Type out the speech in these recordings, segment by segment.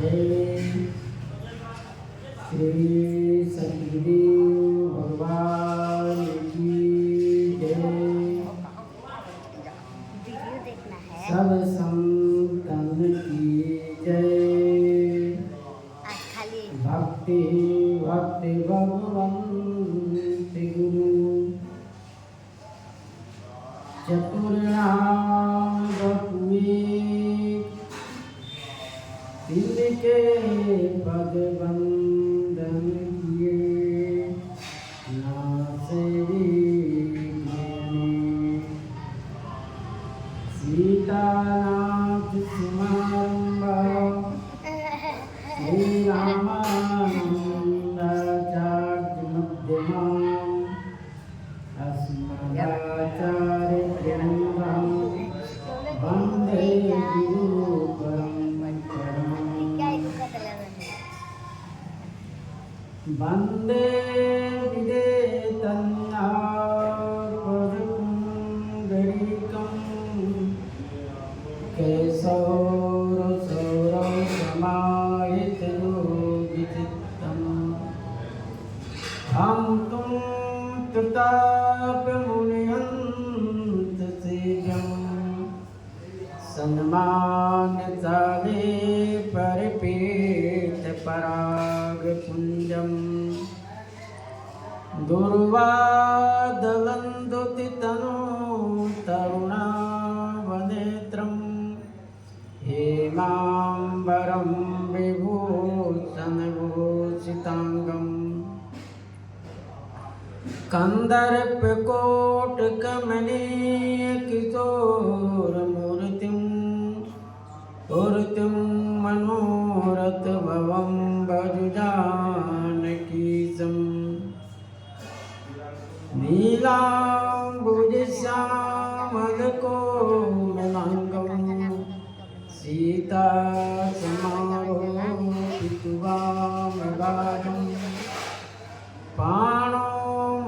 जय श्री सतगुरु भगवान की जय। सब संतन की जय। भक्ति भक्ति भगवंत गुरु चतुर्नाम तिनके पद बंदन किए नासे सीतानाथ समारंभा श्री रामानंदाचार्य मध्यमाम् अस्मदाचार्य प्रणम्यं वन्दे गुरु वन्दे विदेतन्नापदपुण्डरीकं केशौरसौरसमायतयोगिचित्तम् हम तुम प्रतापमुनिहंतसेव्यं सन्मानसाले परिपेतपरागपुञ्जम् दुर्वादलन्दुतितनु तरुणावनेत्रं हेमाम्बरं विभूषणभूषिताङ्गम् कन्दर्पकोटकमनीयकिशोरमूर्तिं मूर्तिं मनोरथभवं भजजानकीशं नीलाम्बुजश्यामलकोमलाङ्गं सीतासमारोपितवामगाढं पाणो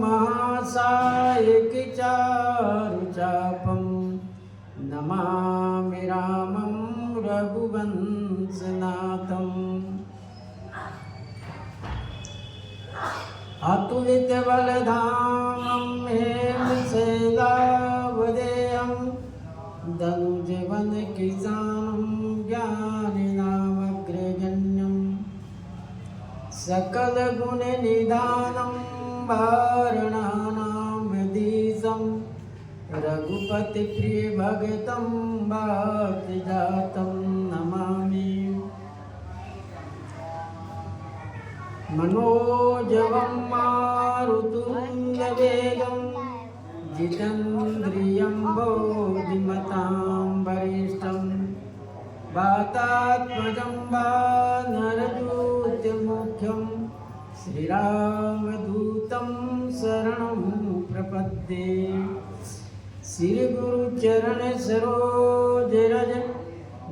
महासायकचारुचापं नमामि रामं रघुवंशनाथम् अतुलितबलधामं हेमशैलावदेहं धनुजवनकिशानं ज्ञानिनामग्रगण्यं सकलगुणनिधानं वारणानामधीशं रघुपतिप्रियभक्तं वातजातं नमामि। मनोजवं मारुतुल्यवेगं जितेन्द्रियं बोधिमतां वरिष्ठं वातात्मजं वानरयूथमुख्यं श्रीरामदूतं शरणं प्रपद्ये। श्रीगुरुचरण सरोज रज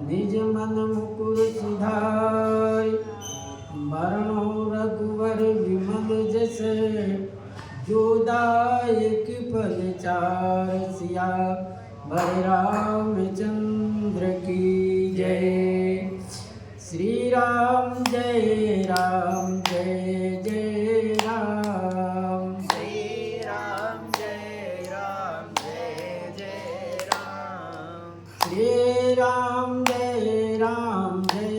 निज मन मुकुर सुधारि मरणो रघुवर विमल जस जोदायक फल चार सिया भर रामचंद्र की जय। श्री राम जय जय राम। श्री राम जय जय राम। श्री राम जय जय राम। श्री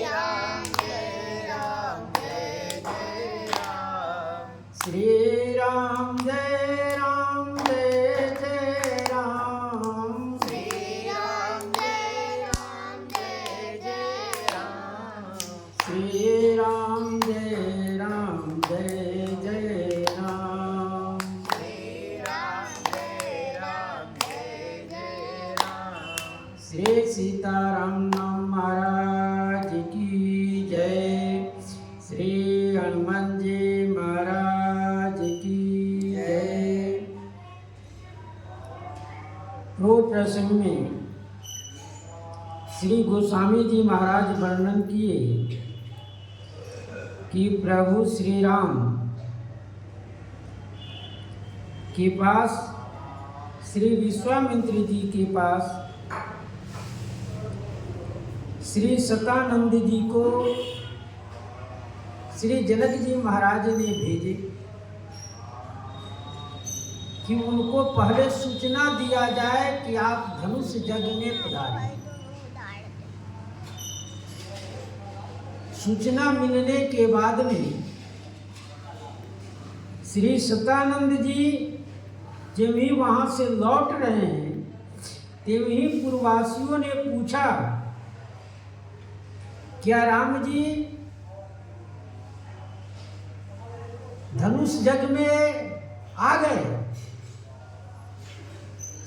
राम जय जय राम। श्री राम जय जय राम। श्री राम जय जय राम। श्री राम जय जय राम। श्री सीताराम महाराज की जय। श्री हनुमान जी महाराज की जय। पूर्व प्रसंग में श्री गोस्वामी जी महाराज वर्णन किए कि प्रभु श्री राम के पास, श्री विश्वामित्र जी के पास श्री सतानंद जी को श्री जनक जी महाराज ने भेजे कि उनको पहले सूचना दिया जाए कि आप धनुष जग में पधारिए। सूचना मिलने के बाद में श्री सतानंद जी जब ही वहां से लौट रहे हैं तभी पूर्ववासियों ने पूछा, क्या राम जी धनुष जग में आ गए?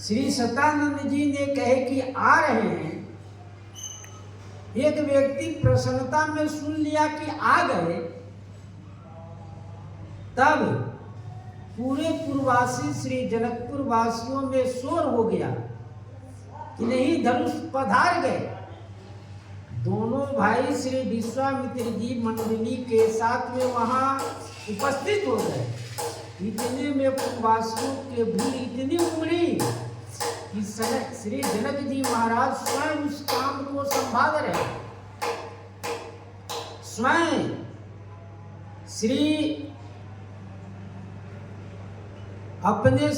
श्री सतानंद जी ने कहे कि आ रहे हैं। एक व्यक्ति प्रसन्नता में सुन लिया कि आ गए, तब पूरे पूर्ववासी श्री जनकपुर वासियों में शोर हो गया कि नहीं, धनुष पधार गए। दोनों भाई श्री विश्वामित्र जी मंडली के साथ में वहां उपस्थित हो गए। इतने में पूर्ववासियों के भीड़ इतनी उमड़ी कि श्री जनक जी महाराज स्वयं उस काम को संभाल रहे। स्वयं श्री अपने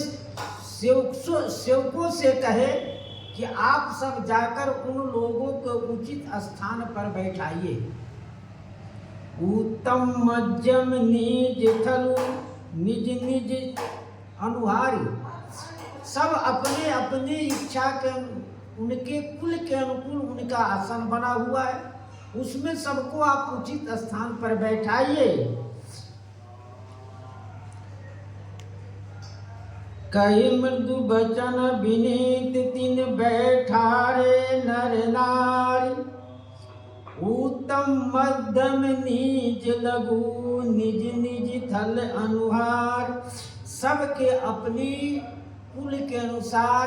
सेवकों से कहे कि आप सब जाकर उन लोगों को उचित स्थान पर बैठाइए। उत्तम मध्यम निज थल निज निज अनुहारी, सब अपने अपनी इच्छा के उनके कुल के अनुकूल उनका आसन बना हुआ है, उसमें सबको आप उचित स्थान पर बैठाइए। कई मृदु बचन विनीत तिन बैठारे नर नारी, उत्तम मध्यम निज लघु निज निज थल अनुहार। सबके अपनी कुल के अनुसार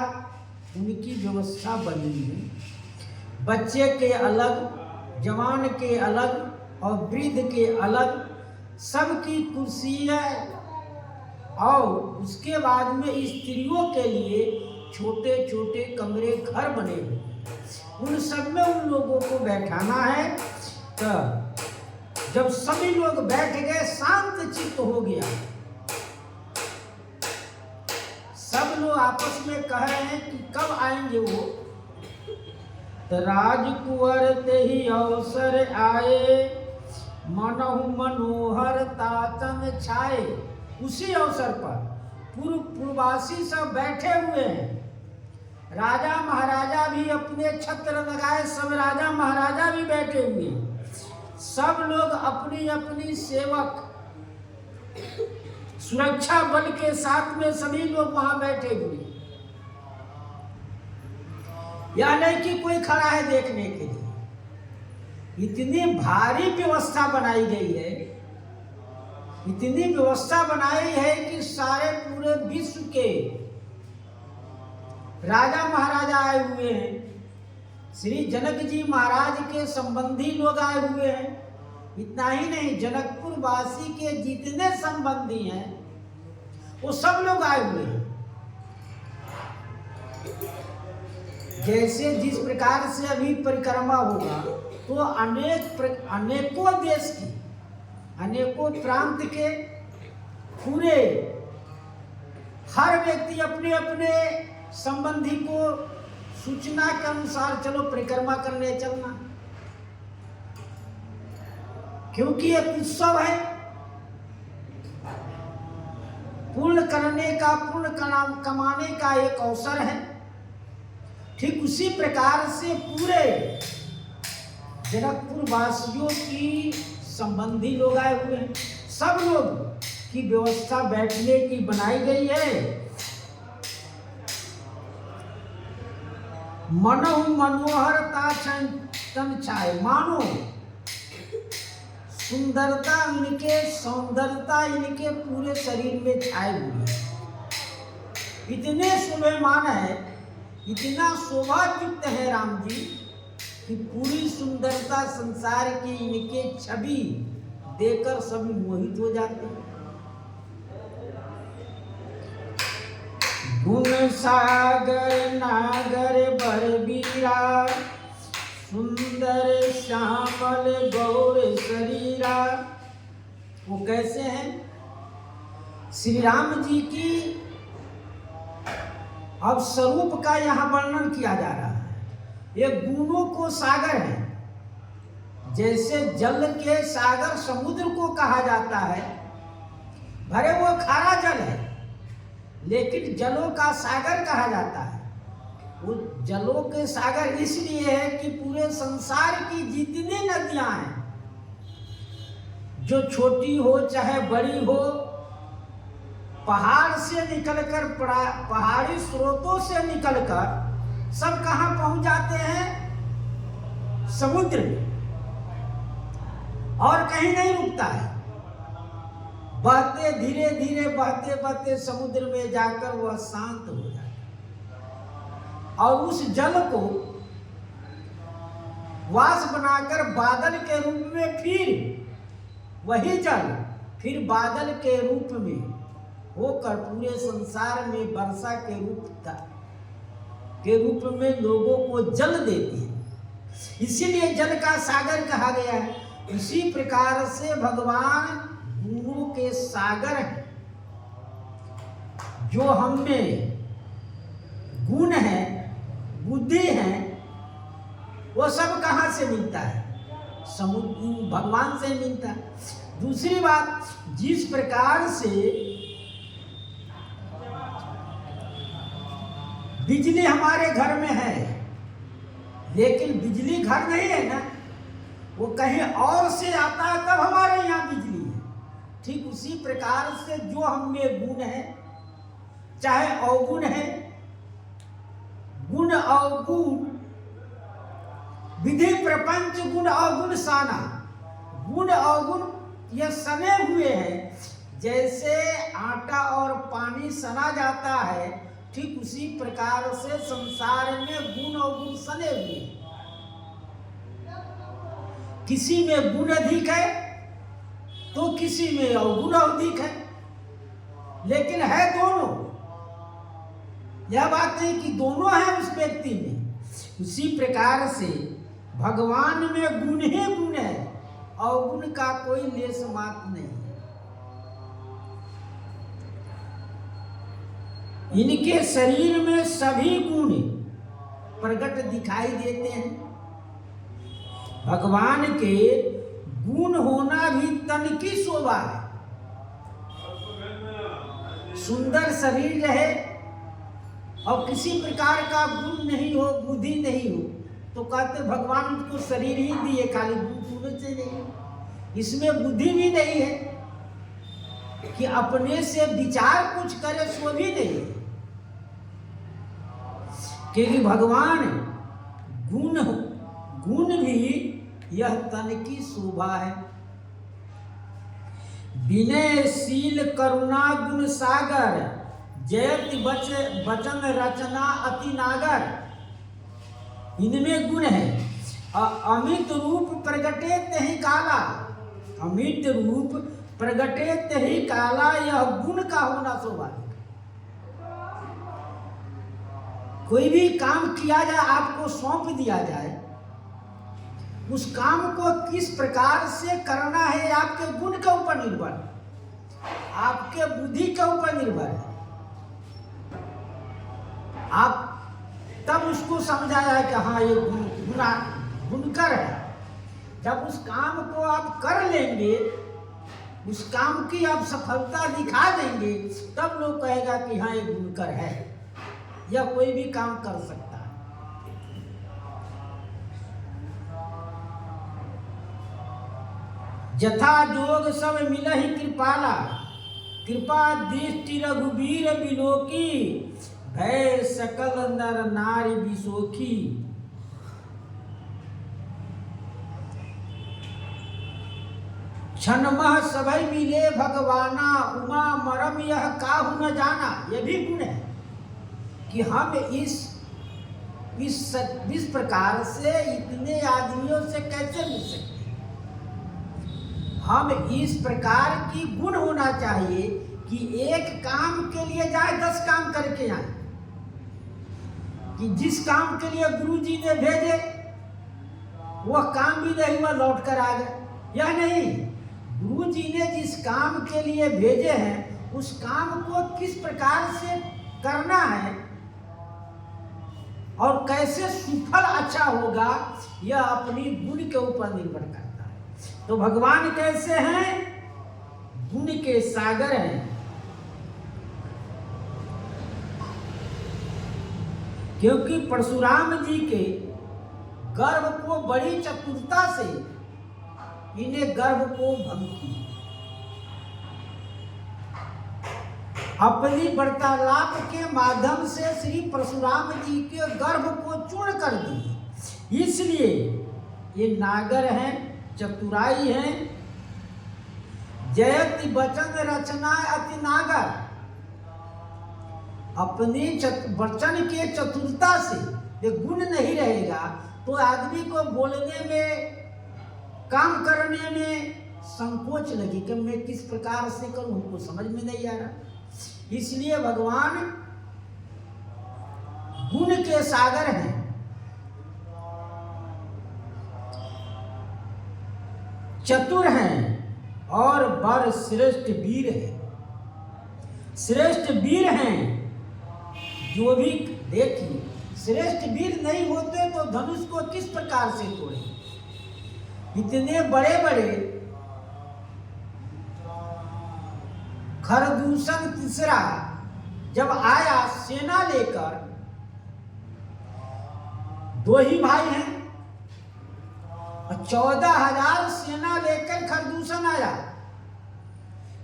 उनकी व्यवस्था बनी है। बच्चे के अलग, जवान के अलग और वृद्ध के अलग, सबकी कुर्सी है। और उसके बाद में स्त्रियों के लिए छोटे छोटे कमरे घर बने हुए, उन सब में उन लोगों को बैठाना है। तो जब सभी लोग बैठ गए, शांत चित्त हो गया, सब लोग आपस में कह रहे हैं कि कब आएंगे वो। तो राजकुंवर ते ही अवसर आए, मनहु मनोहर तातन छाए। उसी अवसर पर पूर्ववासी सब बैठे हुए हैं। राजा महाराजा भी अपने छत्र लगाए, सब राजा महाराजा भी बैठे हुए हैं। सब लोग अपनी अपनी सेवक सुरक्षा बल के साथ में सभी लोग वहां बैठे हुए। या नहीं कि कोई खड़ा है देखने के लिए। इतनी भारी व्यवस्था बनाई गई है, इतनी व्यवस्था बनाई है कि सारे पूरे विश्व के राजा महाराजा आए हुए हैं। श्री जनक जी महाराज के संबंधी लोग आए हुए हैं। इतना ही नहीं, जनकपुर वासी के जितने संबंधी हैं वो सब लोग आए हुए हैं। जैसे जिस प्रकार से अभी परिक्रमा होगा तो अनेकों देश की, अनेकों प्रांत के पूरे हर व्यक्ति अपने अपने संबंधी को सूचना के अनुसार चलो परिक्रमा करने चलना, क्योंकि एक उत्सव है। पुण्य करने का, पुण्य कमाने का एक अवसर है। ठीक उसी प्रकार से पूरे जनकपुर वासियों की संबंधी लोग आए हुए हैं। सब लोग की व्यवस्था बैठने की बनाई गई है। मनहु मनोहरता तन छाए, मानो सुंदरता इनके, सौंदर्यता इनके पूरे शरीर में छाए हुए। इतने शोभामान है, इतना शोभायुक्त है राम जी कि पूरी सुंदरता संसार की इनके छवि देखकर सभी मोहित हो जाते हैं। गुण सागर नागर बर बीरा, सुंदर श्यामल गौर शरीरा। वो कैसे हैं? श्री राम जी की अब स्वरूप का यहाँ वर्णन किया जा रहा है। ये गुणों को सागर है। जैसे जल के सागर समुद्र को कहा जाता है, भरे वो खारा जल है, लेकिन जलों का सागर कहा जाता है। वो जलों के सागर इसलिए है कि पूरे संसार की जितनी नदियां हैं, जो छोटी हो चाहे बड़ी हो, पहाड़ से निकलकर पहाड़ी स्रोतों से निकलकर सब कहां पहुंच जाते हैं? समुद्र में, और कहीं नहीं रुकता है। बहते धीरे धीरे बहते बहते समुद्र में जाकर वह शांत हो जाता है, और उस जल को वास बनाकर बादल के रूप में फिर वही जल फिर बादल के रूप में होकर पूरे संसार में वर्षा के रूप में लोगों को जल देती है। इसीलिए जल का सागर कहा गया है। इसी प्रकार से भगवान गुणों के सागर हैं। जो हमें गुण है, बुद्धि है, वो सब कहाँ से मिलता है? भगवान से मिलता है। दूसरी बात, जिस प्रकार से बिजली हमारे घर में है, लेकिन बिजली घर नहीं है ना, वो कहीं और से आता है तब हमारे यहाँ बिजली है। ठीक उसी प्रकार से जो हमें गुण है, चाहे अवगुण है, गुण अवगुण विधि प्रपंच गुण अवगुण साना, गुण अवगुण ये सने हुए हैं। जैसे आटा और पानी सना जाता है, ठीक उसी प्रकार से संसार में गुण अवगुण सने हुए हैं। किसी में गुण अधिक है तो किसी में अवगुण अधिक है, लेकिन है दोनों। यह बात नहीं कि दोनों है उस व्यक्ति में। उसी प्रकार से भगवान में गुण ही गुण है, अवगुण का कोई लेस मात्र नहीं। इनके शरीर में सभी गुण प्रकट दिखाई देते हैं। भगवान के गुण होना भी तन की शोभा है। सुंदर शरीर रहे और किसी प्रकार का गुण नहीं हो, बुद्धि नहीं हो, तो कहते भगवान उसको शरीर ही दिए, खाली गुण से नहीं। इसमें बुद्धि भी नहीं है कि अपने से विचार कुछ करे, सो भी नहीं है। क्योंकि भगवान गुण भी यह तन की शोभा है। विनयशील करुणा गुण सागर, जयति वचन रचना अति नागर। इनमें गुण है। अमित रूप प्रगटे तहि काला, अमित रूप प्रगटे तहि काला, यह गुण का होना शोभा है। कोई भी काम किया जाए, आपको सौंप दिया जाए, उस काम को किस प्रकार से करना है आपके गुण के ऊपर निर्भर है, आपके बुद्धि के ऊपर निर्भर है। आप तब उसको समझा जाए कि हाँ ये गुणकर है। जब उस काम को आप कर लेंगे, उस काम की आप सफलता दिखा देंगे, तब लोग कहेगा कि हाँ ये गुणकर है, या कोई भी काम कर सकता है। जथा जोग सब मिलहि कृपाला, कृपा दृष्टि रघुवीर बिलोकी, भय सकल नर नारी बिसोखी। क्षणमह सभय मिले भगवाना, उमा मरम यह काहू न जाना। यह भी गुण है कि हम इस प्रकार से इतने आदमियों से कैसे मिल सकते। हम इस प्रकार की गुण होना चाहिए कि एक काम के लिए जाए 10 काम करके आए। कि जिस काम के लिए गुरु जी ने भेजे वह काम भी नहीं हुआ, लौट कर आ गए। यह नहीं, गुरु जी ने जिस काम के लिए भेजे हैं उस काम को किस प्रकार से करना है और कैसे सुफल अच्छा होगा, यह अपनी गुण के ऊपर निर्भर करता है। तो भगवान कैसे हैं? गुण के सागर हैं। क्योंकि परशुराम जी के गर्भ को बड़ी चतुरता से इन्हें गर्भ को भंग किया। अपनी वार्तालाप के माध्यम से श्री परशुराम जी के गर्भ को चूर्ण कर दिए। इसलिए ये नागर हैं, चतुराई हैं। जयति वचन रचना अति नागर। अपनी वचन के चतुरता से ये गुण नहीं रहेगा तो आदमी को बोलने में, काम करने में संकोच लगी कि मैं किस प्रकार से करूं, हमको समझ में नहीं आ रहा। इसलिए भगवान गुण के सागर हैं। चतुर हैं और बर श्रेष्ठ वीर हैं। श्रेष्ठ वीर हैं जो भी, देखिए श्रेष्ठ वीर नहीं होते तो धनुष को किस प्रकार से तोड़े। इतने बड़े बड़े खरदूषण तीसरा जब आया सेना लेकर, दो ही भाई हैं, 14,000 सेना लेकर खरदूषण आया।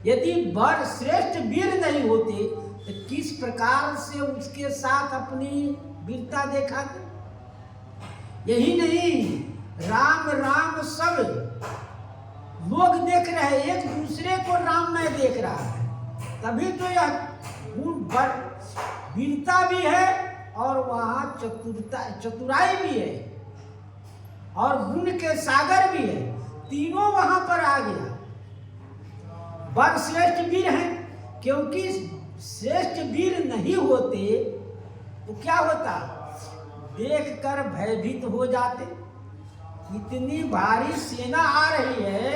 यदि बर श्रेष्ठ वीर नहीं होते तो किस प्रकार से उसके साथ अपनी वीरता दिखाते। यही नहीं, राम राम सब लोग देख रहे हैं, एक दूसरे को राम में देख रहा है। तभी तो यह वीरता भी है और वहां चतुराई भी है और गुण के सागर भी है। तीनों वहां पर आ गया। बर श्रेष्ठ वीर हैं, क्योंकि श्रेष्ठ वीर नहीं होते तो क्या होता, देखकर भयभीत हो जाते। इतनी भारी सेना आ रही है,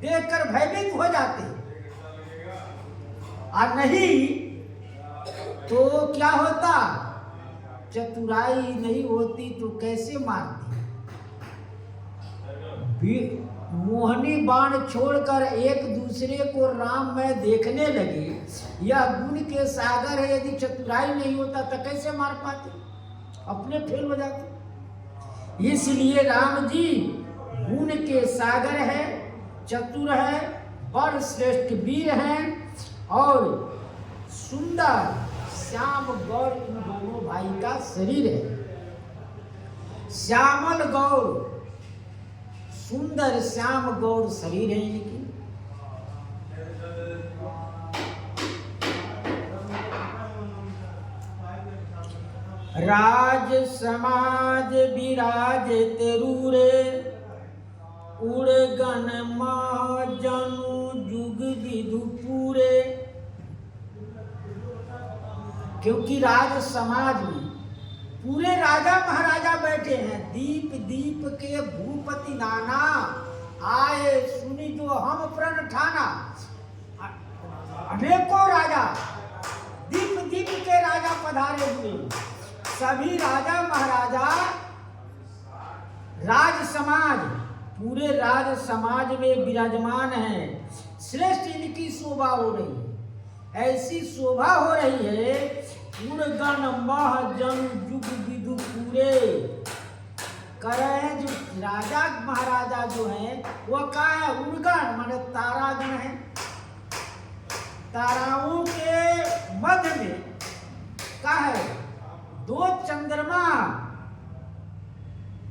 देखकर भयभीत हो जाते। और नहीं तो क्या होता, चतुराई नहीं होती तो कैसे मारती। मोहनी बाण छोड़कर एक दूसरे को राम में देखने लगे। यह गुण के सागर है। यदि चतुराई नहीं होता तो कैसे मार पाते, अपने फेल हो जाते। इसलिए राम जी गुण के सागर है, चतुर है, बड़ श्रेष्ठ वीर हैं और सुंदर श्याम गौर इन दोनों भाई का शरीर है। श्यामल गौर, सुंदर श्याम गौर शरीर है इनकी। राज समाज विराज तेरूरे, उड़गन महाजनु जुग विधु पूरे। क्योंकि राज समाज में पूरे राजा महाराजा बैठे हैं। दीप दीप के भूपति नाना, आए सुनी जो हम प्रण ठाना। अनेकों राजा, दीप दीप के राजा पधारे हुए। सभी राजा महाराजा, राज समाज, पूरे राज समाज में विराजमान हैं। श्रेष्ठ इनकी शोभा हो रही है। ऐसी शोभा हो रही है, उड़गन महाजन जुग विधु पूरे। करें जो राजा महाराजा जो हैं वो क्या है, उड़गन माने तारागण है। ताराओं के मध्य में क्या है, दो चंद्रमा,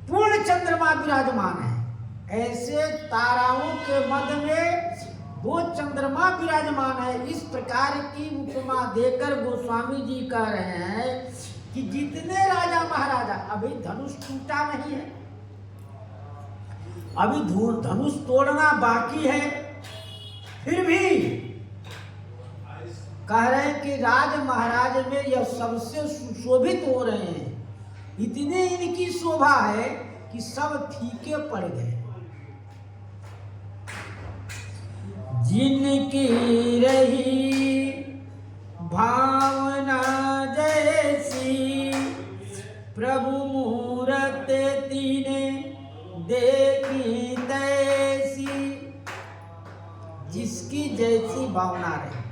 पूर्ण चंद्रमा विराजमान है। ऐसे ताराओं के मध्य में दो चंद्रमा विराजमान है। इस प्रकार की उपमा देकर गोस्वामी जी कह रहे हैं कि जितने राजा महाराजा, अभी धनुष टूटा नहीं है, अभी धनुष तोड़ना बाकी है, फिर भी कह रहे हैं कि राज महाराज में यह सबसे सुशोभित हो रहे हैं। इतनी इनकी शोभा है कि सब फीके पड़ गए। जिनकी रही भावना जैसी, प्रभु मूरत तीने देखी तैसी। जिसकी जैसी भावना रहे,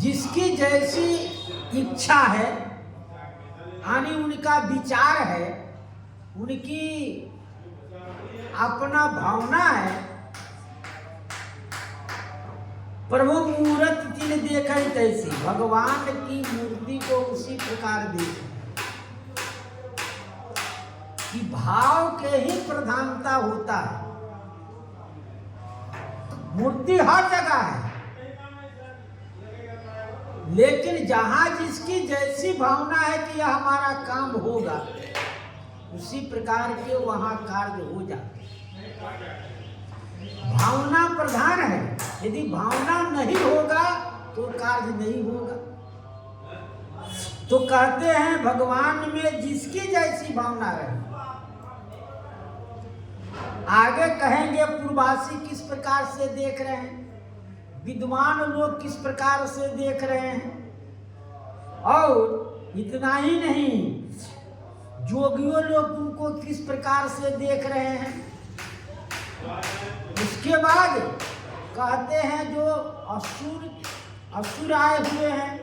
जिसकी जैसी इच्छा है, यानी उनका विचार है, उनकी अपना भावना है, प्रभु मूर्त तिन देखै तैसी। भगवान की मूर्ति को उसी प्रकार देखें कि भाव के ही प्रधानता होता है। मूर्ति हर जगह है, लेकिन जहां जिसकी जैसी भावना है कि यह हमारा काम होगा, उसी प्रकार के वहां कार्य हो जाते। भावना प्रधान है, यदि भावना नहीं होगा तो कार्य नहीं होगा। तो कहते हैं भगवान में जिसकी जैसी भावना रहे। आगे कहेंगे पूर्वासी किस प्रकार से देख रहे हैं, विद्वान लोग किस प्रकार से देख रहे हैं, और इतना ही नहीं, जोगियों लोग उनको किस प्रकार से देख रहे हैं। उसके बाद कहते हैं जो असुर आए हुए हैं,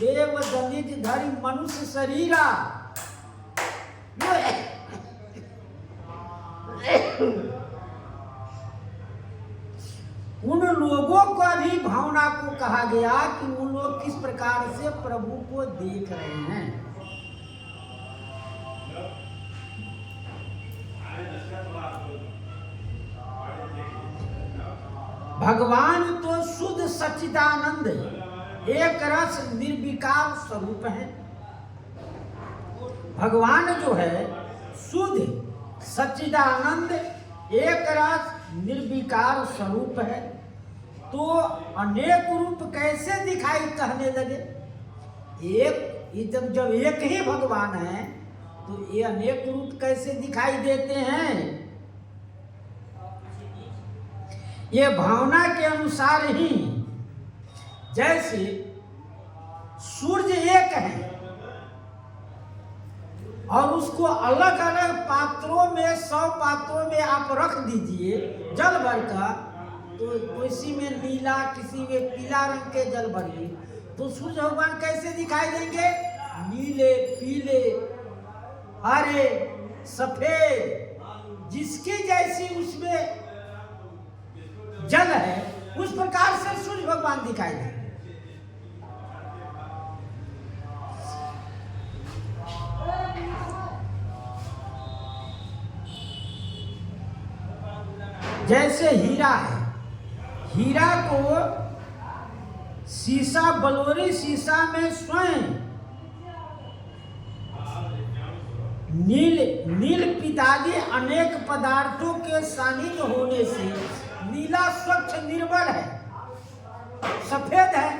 देव दलित धरि मनुष्य शरीरा, उन लोगों का भी भावना को कहा गया कि उन लोग किस प्रकार से प्रभु को देख रहे हैं। भगवान तो शुद्ध सच्चिदानंद एक रस निर्विकार स्वरूप है। भगवान जो है शुद्ध सच्चिदानंद एक रस निर्विकार स्वरूप है। तो अनेक रूप कैसे दिखाई कहने लगे। जब एक ही भगवान है तो ये अनेक रूप कैसे दिखाई देते हैं। ये भावना के अनुसार ही, जैसे सूर्य एक है और उसको अलग अलग पात्रों में 100 पात्रों में आप रख दीजिए जल भर का, तो किसी में नीला किसी में पीला रंग के जल भरिए तो सूर्य भगवान कैसे दिखाई देंगे। नीले पीले हरे सफेद, जिसकी जैसी उसमें जल है उस प्रकार से सूर्य भगवान दिखाई देंगे। जैसे हीरा है, हीरा को शीशा बलोरी शीशा में स्वयं नील पितादी अनेक पदार्थों के सानिध्य होने से नीला स्वच्छ निर्मल है, सफेद है।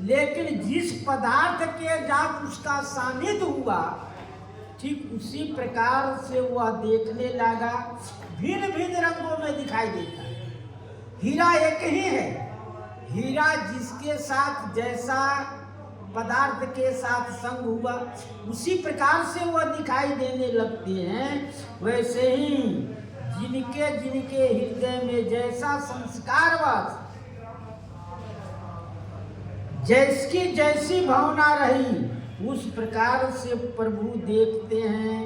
लेकिन जिस पदार्थ के साथ उसका सानिध्य हुआ, ठीक उसी प्रकार से वह देखने लगा, भिन्न भिन्न रंगों में दिखाई देता है। हीरा एक ही है, हीरा जिसके साथ जैसा पदार्थ के साथ संग हुआ उसी प्रकार से वह दिखाई देने लगते हैं। वैसे ही जिनके जिनके हृदय में जैसा संस्कार वास, जैसी जैसी भावना रही उस प्रकार से प्रभु देखते हैं।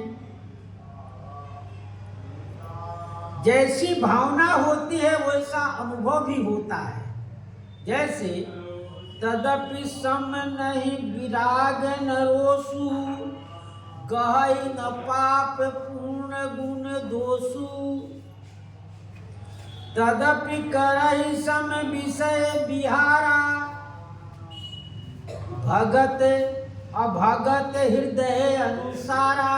जैसी भावना होती है वैसा अनुभव भी होता है। जैसे तदपि सम नहीं विराग न रोसु, गहई न पाप पूर्ण गुण दोषु। तदपि करहि सम विषय विहारा, भगत अभगत हृदय अनुसारा।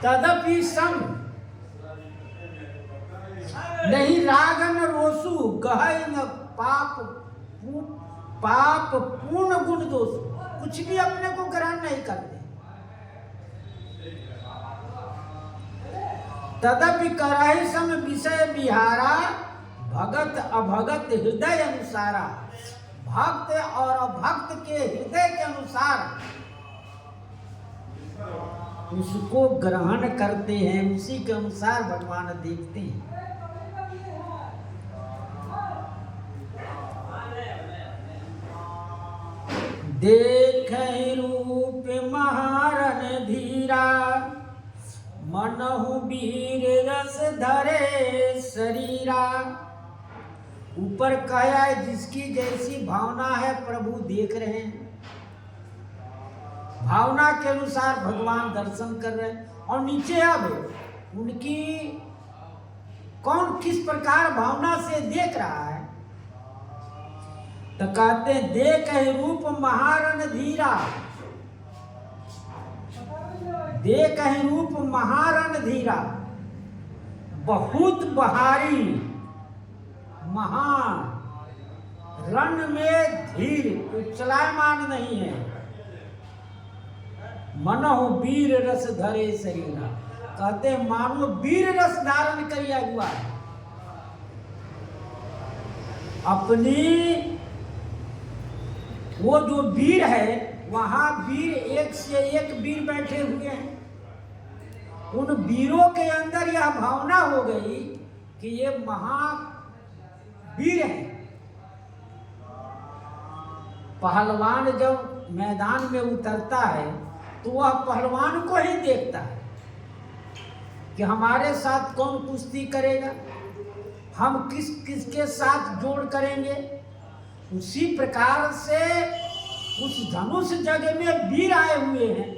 तदपि सम नहीं राग न रोसु, गहई न पाप पूर्ण गुण दोष, कुछ भी अपने को ग्रहण नहीं करते। तदपि करहि सम विषय विहारा, भगत अभगत हृदय अनुसारा। भक्त और अभक्त के हृदय के अनुसार उसको ग्रहण करते हैं, उसी के अनुसार भगवान देखते हैं। देखहि रूप महारन धीरा, मनहु वीर रस धरे शरीरा। ऊपर कहा है जिसकी जैसी भावना है प्रभु देख रहे हैं, भावना के अनुसार भगवान दर्शन कर रहे हैं। और नीचे अब उनकी कौन किस प्रकार भावना से देख रहा है, तो कहते हैं देखहि रूप महारन धीरा। देखहि रूप महारन धीरा, बहुत बहारी महान, रण में धीर, चलायमान नहीं है। मनहु वीर रस धरे शरीरा, कहते हैं मानो वीर रस धारण किया हुआ है। अपनी वो जो वीर है, वहां वीर एक से एक वीर बैठे हुए हैं। उन वीरों के अंदर यह भावना हो गई कि ये महावीर है। पहलवान जब मैदान में उतरता है तो वह पहलवान को ही देखता है कि हमारे साथ कौन कुश्ती करेगा, हम किसके साथ जोड़ करेंगे। उसी प्रकार से उस धनुष जग में वीर आए हुए हैं,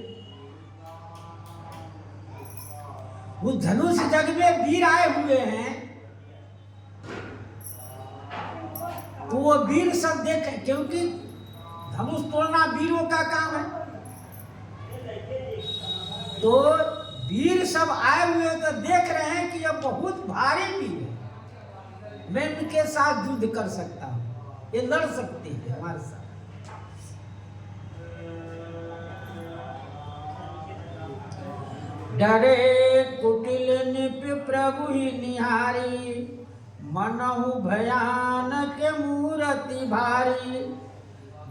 उस धनुष जग में वीर आए हुए हैं। तो वो वीर सब देख, क्योंकि धनुष तोड़ना वीरों का काम है। तो वीर सब आए हुए तो देख रहे हैं कि यह बहुत भारी वीर है, मैं इनके साथ युद्ध कर सकता हूं, ये लड़ सकते हैं हमारे साथ। डरे कुटिल निप प्रभु ही निहारी, मनहु भयानक मूर्ति भारी।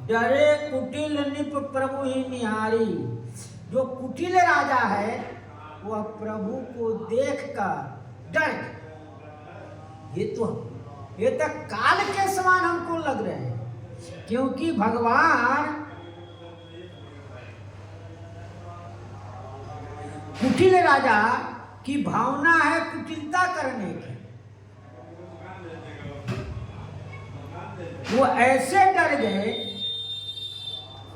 डरे कुटिल निप प्रभु ही निहारी, जो कुटिल राजा है वह प्रभु को देखकर डर गया। ये तो काल के समान हमको लग रहे हैं, क्योंकि भगवान कुटिल राजा की भावना है कुटिलता करने की। वो ऐसे डर गए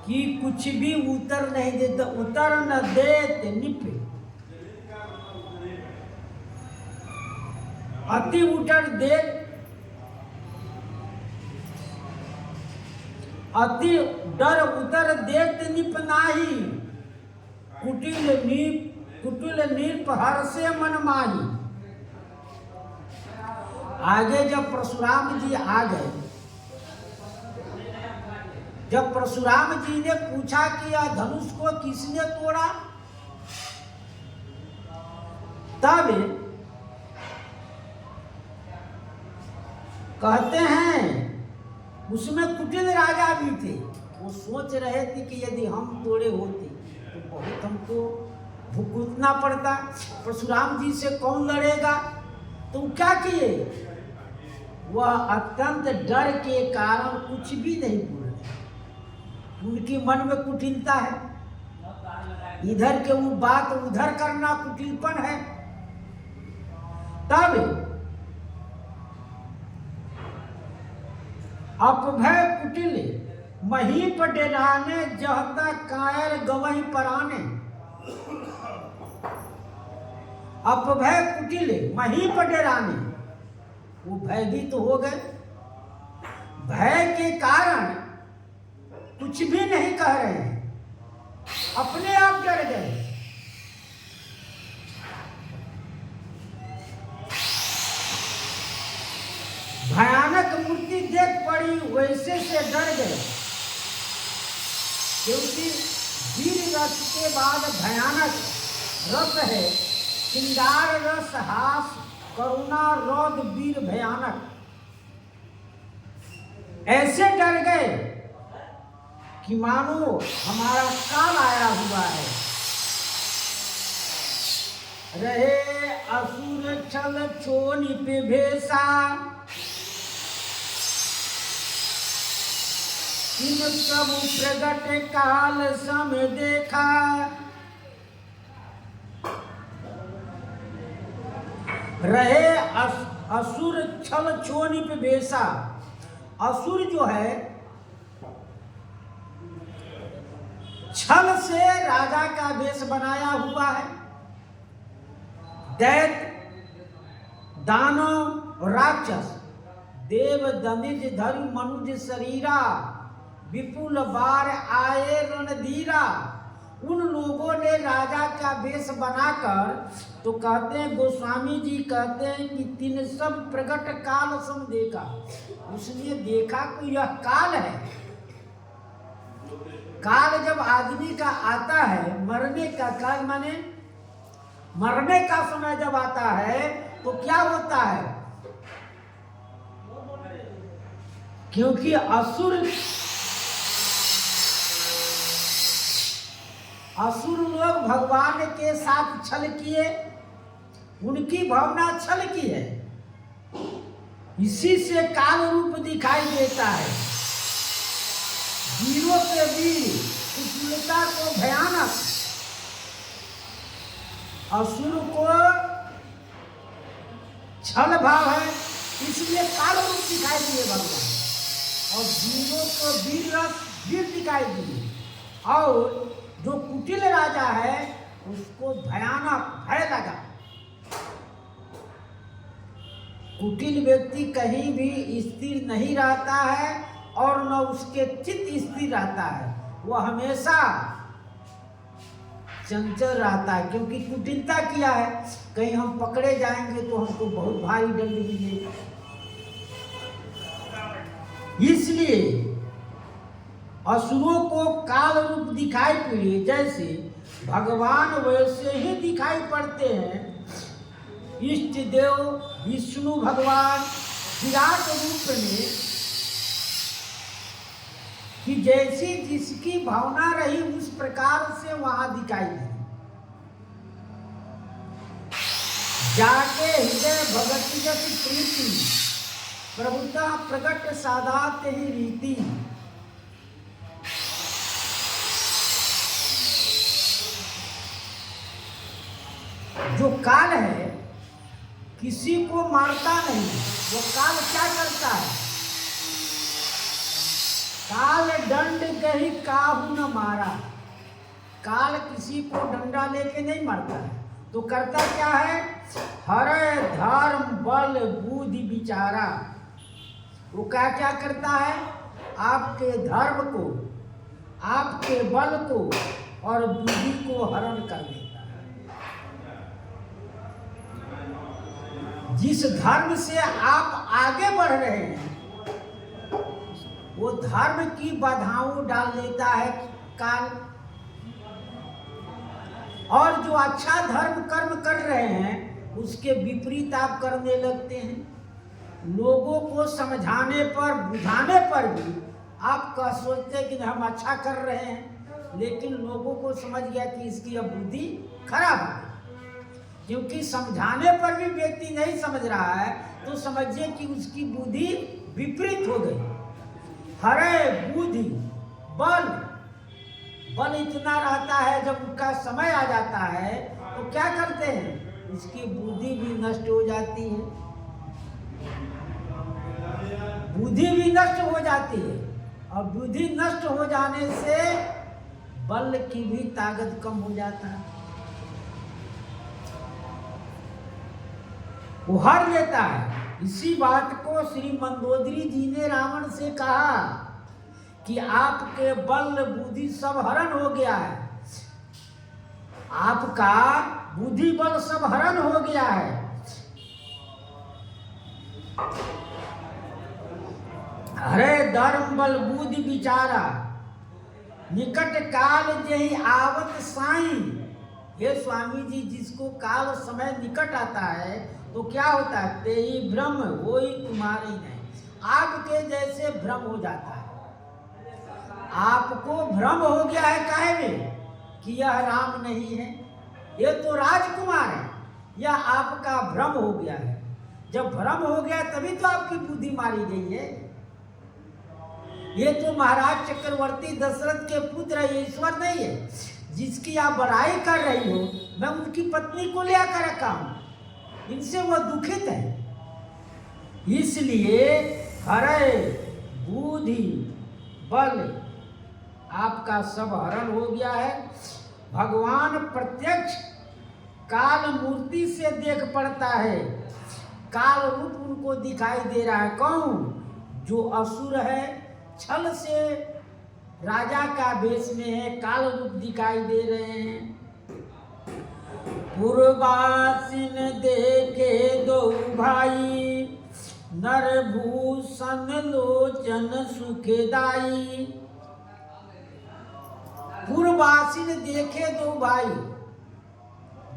कि कुछ भी उतर नहीं देते, उतर न देते निपे। अति उतर दे, अति डर उतर देत निप नाही, कुटिल नीप हर से मन माही। आगे जब परशुराम जी आ गए, जब परशुराम जी ने पूछा कि यह धनुष को किसने तोड़ा, तब कहते हैं उसमें कुटिल राजा भी थे। वो सोच रहे थे कि यदि हम तोड़े होते तो बहुत हमको भुगतना पड़ता, परशुराम जी से कौन लड़ेगा। तो क्या किए, वह अत्यंत डर के कारण कुछ भी नहीं बोले। उनके मन में कुटिलता है, इधर के वो बात उधर करना कुटिलपन है। तब अपभय कुटिल महीप डेराने, जहता कायर गवही पराने। अपभय कुटिल महीप डेराने, वो भयभीत हो गए। भय के कारण कुछ भी नहीं कह रहे हैं, अपने आप डर गए। भयानक मूर्ति देख वैसे से डर गए, क्योंकि वीर रस के बाद भयानक रस है, श्रृंगार रस हास करुणा रौद वीर भयानक। ऐसे डर गए कि मानो हमारा काल आया हुआ है। रहे असुर छल छोनि पे भेसा, इन सब प्रगट काल सम देखा। रहे असुर छल छोनि पे भेसा। असुर जो है छल से राजा का वेश बनाया हुआ है। दैत्य दानव राक्षस देव दनिज धरि मनुज शरीरा, विपुल बार आए रणधीरा। उन लोगों ने राजा का वेश बनाकर, तो कहते हैं गोस्वामी जी कहते हैं कि तीन सब प्रगट काल सम देखा। उसने देखा कि यह काल है। काल जब आदमी का आता है, मरने का काल माने मरने का समय जब आता है तो क्या होता है, क्योंकि असुर लोग भगवान के साथ छल किए, उनकी भावना छल की है, इसी से काल रूप दिखाई देता है। वीरों के वीर, कुटिलता को भयानक, असुर को छल भाव है, इसलिए काल रूप दिखाई दिए भगवान। और वीरों को वीर रस वीर दिखाई दिए, और जो कुटिल राजा है उसको भयानक भय लगा। कुटिल व्यक्ति कहीं भी स्थिर नहीं रहता है और न उसके चित्त स्थिर रहता है, वह हमेशा चंचल रहता है, क्योंकि कुटिलता किया है। कहीं हम पकड़े जाएंगे तो हमको बहुत भारी दंड मिलेगा। इसलिए असुरों को काल रूप दिखाई पड़े, जैसे भगवान वैसे ही दिखाई पड़ते हैं। इष्ट देव विष्णु भगवान विराट रूप में, कि जैसी जिसकी भावना रही उस प्रकार से वहां दिखाई दी। जाके हृदय भगति जति प्रीति, प्रभुता प्रगट साधात ही रीति। जो काल है किसी को मारता नहीं, वो काल क्या करता है, काल दंड कही काहू न मारा। काल किसी को डंडा लेके नहीं मारता है, तो करता क्या है, हरे धर्म बल बुद्धि विचारा। वो क्या क्या करता है, आपके धर्म को, आपके बल को और बुद्धि को हरण कर देता है। जिस धर्म से आप आगे बढ़ रहे हैं वो धर्म की बाधाओं डाल देता है काल, और जो अच्छा धर्म कर्म कर रहे हैं उसके विपरीत आप करने लगते हैं। लोगों को समझाने पर बुझाने पर भी आप का सोचते हैं कि हम अच्छा कर रहे हैं, लेकिन लोगों को समझ गया कि इसकी अब बुद्धि खराब है। क्योंकि समझाने पर भी व्यक्ति नहीं समझ रहा है तो समझिए कि उसकी बुद्धि विपरीत हो गई। हरे बुद्धि बल, बल इतना रहता है, जब उसका समय आ जाता है तो क्या करते हैं, उसकी बुद्धि भी नष्ट हो जाती है, बुद्धि भी नष्ट हो जाती है। और बुद्धि नष्ट हो जाने से बल की भी ताकत कम हो जाता है, वो हार लेता है। इसी बात को श्री मंदोदरी जी ने रावण से कहा कि आपके बल बुद्धि सब हरण हो गया है, आपका बुद्धि बल सब हरण हो गया है। हरे धर्म बल बुद्धि विचारा, निकट काल जही आवत साई। हे स्वामी जी, जिसको काल समय निकट आता है तो क्या होता है? ते ही भ्रम वो ही तुम्हारी नहीं। आपके जैसे भ्रम हो जाता है। आपको भ्रम हो गया है काहे में कि यह राम नहीं है, ये तो राजकुमार है, यह आपका भ्रम हो गया है। जब भ्रम हो गया तभी तो आपकी बुद्धि मारी गई है। ये तो महाराज चक्रवर्ती दशरथ के पुत्र है, ईश्वर नहीं है। जिसकी आप बड़ाई कर रही हो, मैं उनकी पत्नी को ले आकर रखा हूं, इनसे वो दुखित है। इसलिए हरे बुद्धि बल आपका सब हरण हो गया है। भगवान प्रत्यक्ष काल मूर्ति से देख पड़ता है। काल रूप उनको दिखाई दे रहा है। कौन? जो असुर है, छल से राजा का वेश में है, काल रूप दिखाई दे रहे हैं। पूर्वासिन देखे दो भाई, नरभूषण लोचन सुखदाई। पूर्वासिन देखे दो भाई,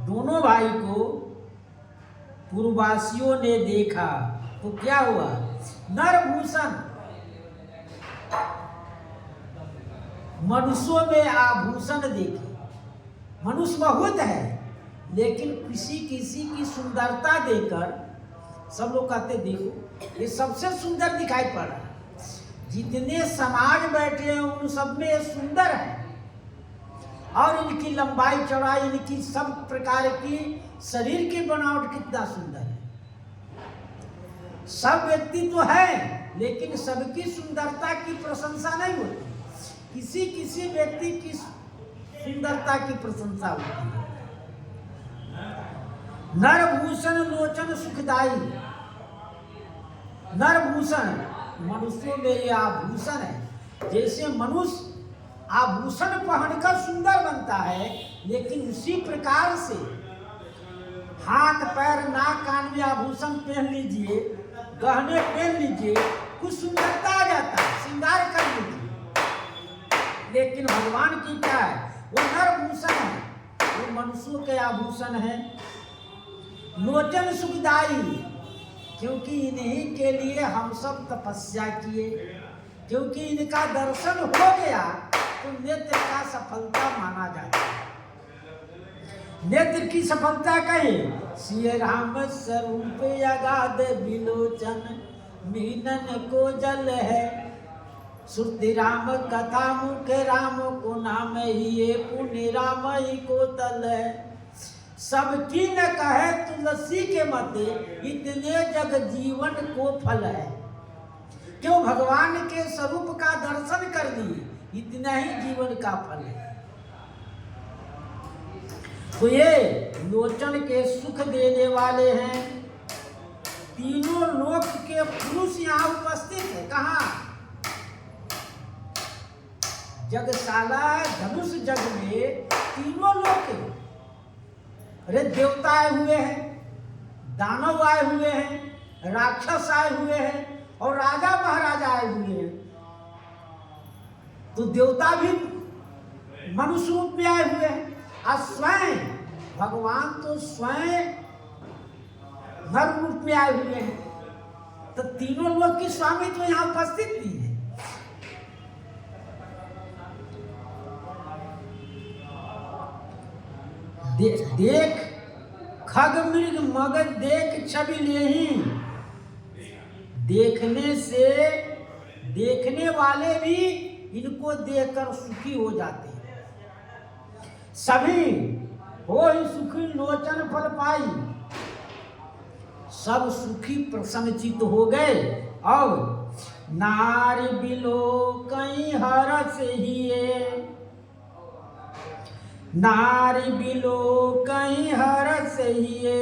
दोनों भाई को पूर्ववासियों ने देखा तो क्या हुआ? नरभूषण, मनुष्यों में आभूषण देखे। मनुष्य बहुत है, लेकिन किसी किसी की सुंदरता देखकर सब लोग कहते देखो ये सबसे सुंदर दिखाई पड़ रहा है। जितने समाज बैठे हैं उन सब में ये सुंदर है, और इनकी लंबाई चौड़ाई, इनकी सब प्रकार की शरीर की बनावट कितना सुंदर है। सब व्यक्ति तो है, लेकिन सबकी सुंदरता की प्रशंसा नहीं होती। किसी किसी व्यक्ति की सुंदरता की प्रशंसा होती है। नरभूषण लोचन सुखदाई। नरभूषण, मनुष्यों में ये आभूषण है। जैसे मनुष्य आभूषण पहनकर सुंदर बनता है, लेकिन उसी प्रकार से हाथ पैर नाक कान में आभूषण पहन लीजिए, गहने पहन लीजिए, कुछ सुंदरता आ जाता है, श्रृंगार कर लीजिए। लेकिन भगवान की क्या है? वो नरभूषण है, वो मनुष्यों के आभूषण है। लोचन सुखदाई, क्योंकि इन्हीं के लिए हम सब तपस्या किए, क्योंकि इनका दर्शन हो गया तो नेत्र का सफलता माना जाता है। नेत्र की सफलता कहे श्री राम स्वरूप अगाध विलोचन, मीनन को जल है। श्रुति राम कथा मुख राम को नाम ही, ये पुण्य राम ही को तल है। सबकी न कहे तुलसी के मते, इतने जग जीवन को फल है। क्यों? भगवान के स्वरूप का दर्शन कर दिए, इतना ही जीवन का फल है। तो ये लोचन के सुख देने वाले हैं। तीनों लोक के पुरुष यहाँ उपस्थित है। कहाँ? जगशाला धनुष जग में तीनों लोक है। अरे देवता आए हुए हैं, दानव आए हुए हैं, राक्षस आए हुए हैं, और राजा महाराजा आए हुए हैं। तो देवता भी मनुष्य रूप में आए हुए हैं, और स्वयं भगवान तो स्वयं नर रूप में आए हुए हैं। तो तीनों लोग की स्वामी तो यहाँ उपस्थित नहीं है। देख खग मृग मगज देख छवि लेही। देखने से देखने वाले भी इनको देखकर सुखी हो जाते हैं। सभी हो ही सुखी लोचन फल पाई। सब सुखी प्रसन्नचित हो गए। अब नारी बिलो कहीं हरस हिये, नारी बिलो कहीं हरस हिये।